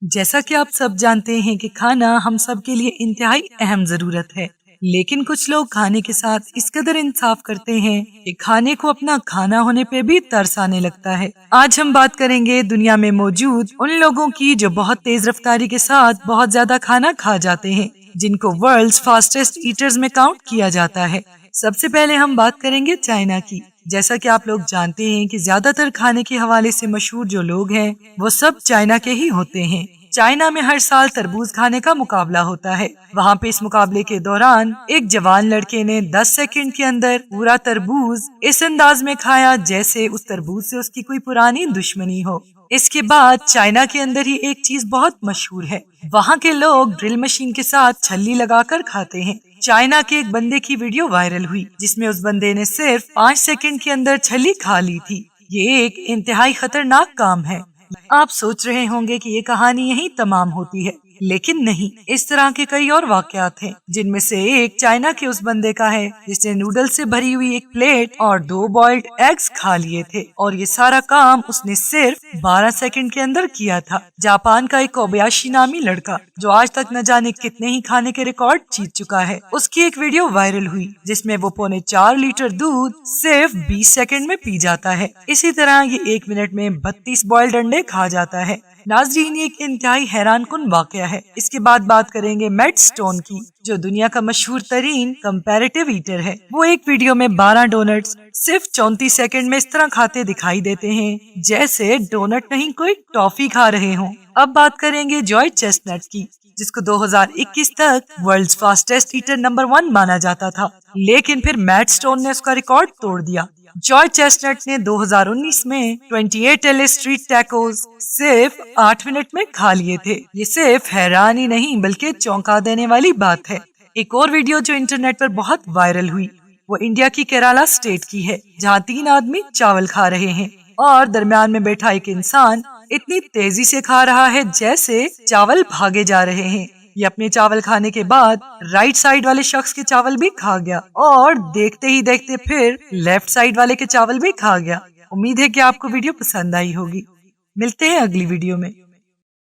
जैसा कि आप सब जानते हैं कि खाना हम सब के लिए इंतहाई अहम जरूरत है, लेकिन कुछ लोग खाने के साथ इस कदर इंसाफ करते हैं कि खाने को अपना खाना होने पे भी तरस आने लगता है। आज हम बात करेंगे दुनिया में मौजूद उन लोगों की जो बहुत तेज रफ्तारी के साथ बहुत ज्यादा खाना खा जाते हैं, जिनको वर्ल्ड्स फास्टेस्ट ईटर्स में काउंट किया जाता है। सबसे पहले हम बात करेंगे चाइना की। जैसा कि आप लोग जानते हैं कि ज्यादातर खाने के हवाले से मशहूर जो लोग हैं वो सब चाइना के ही होते हैं। चाइना में हर साल तरबूज खाने का मुकाबला होता है। वहाँ पे इस मुकाबले के दौरान एक जवान लड़के ने 10 सेकंड के अंदर पूरा तरबूज इस अंदाज में खाया जैसे उस तरबूज से उसकी कोई पुरानी दुश्मनी हो। इसके बाद चाइना के अंदर ही एक चीज बहुत मशहूर है, वहाँ के लोग ड्रिल मशीन के साथ छल्ली लगाकर खाते हैं। चाइना के एक बंदे की वीडियो वायरल हुई जिसमें उस बंदे ने सिर्फ 5 सेकंड के अंदर छल्ली खा ली थी। ये एक इंतहाई खतरनाक काम है। आप सोच रहे होंगे कि ये कहानी यहीं तमाम होती है, लेकिन नहीं, इस तरह के कई और वाकयात हैं, जिनमें से एक चाइना के उस बंदे का है जिसने नूडल से भरी हुई एक प्लेट और 2 बॉइल्ड एग्स खा लिए थे, और ये सारा काम उसने सिर्फ 12 सेकंड के अंदर किया था। जापान का एक कोबायाशी नामी लड़का जो आज तक न जाने कितने ही खाने के रिकॉर्ड जीत चुका है, उसकी एक वीडियो वायरल हुई जिसमें वो 4.25 लीटर दूध सिर्फ 20 सेकंड में पी जाता है। इसी तरह ये 1 मिनट में 32 बॉइल्ड अंडे खा जाता है। नाज़रीन, ये एक इंतहाई हैरान कुन वाकया है। इसके बाद बात करेंगे मैट स्टोन की, जो दुनिया का मशहूर तरीन कंपैरेटिव ईटर है। वो एक वीडियो में 12 डोनट्स सिर्फ 34 सेकंड में इस तरह खाते दिखाई देते हैं जैसे डोनट नहीं कोई टॉफी खा रहे हों। अब बात करेंगे जॉय चेस्टनट की, जिसको 2021 तक वर्ल्ड्स फास्टेस्ट ईटर नंबर 1 माना जाता था, लेकिन फिर मैट स्टोन ने उसका रिकॉर्ड तोड़ दिया। जॉय चेस्टनट ने 2019 में 28 एल स्ट्रीट टैकोस सिर्फ 8 मिनट में खा लिए थे। ये सिर्फ हैरान ही नहीं बल्कि चौंका देने वाली बात है। एक और वीडियो जो इंटरनेट पर बहुत वायरल हुई वो इंडिया की केरला स्टेट की है, जहाँ 3 आदमी चावल खा रहे हैं और दरमियान में बैठा एक इंसान इतनी तेजी से खा रहा है जैसे चावल भागे जा रहे हैं। ये अपने चावल खाने के बाद राइट साइड वाले शख्स के चावल भी खा गया और देखते ही देखते फिर लेफ्ट साइड वाले के चावल भी खा गया। उम्मीद है कि आपको वीडियो पसंद आई होगी। मिलते हैं अगली वीडियो में।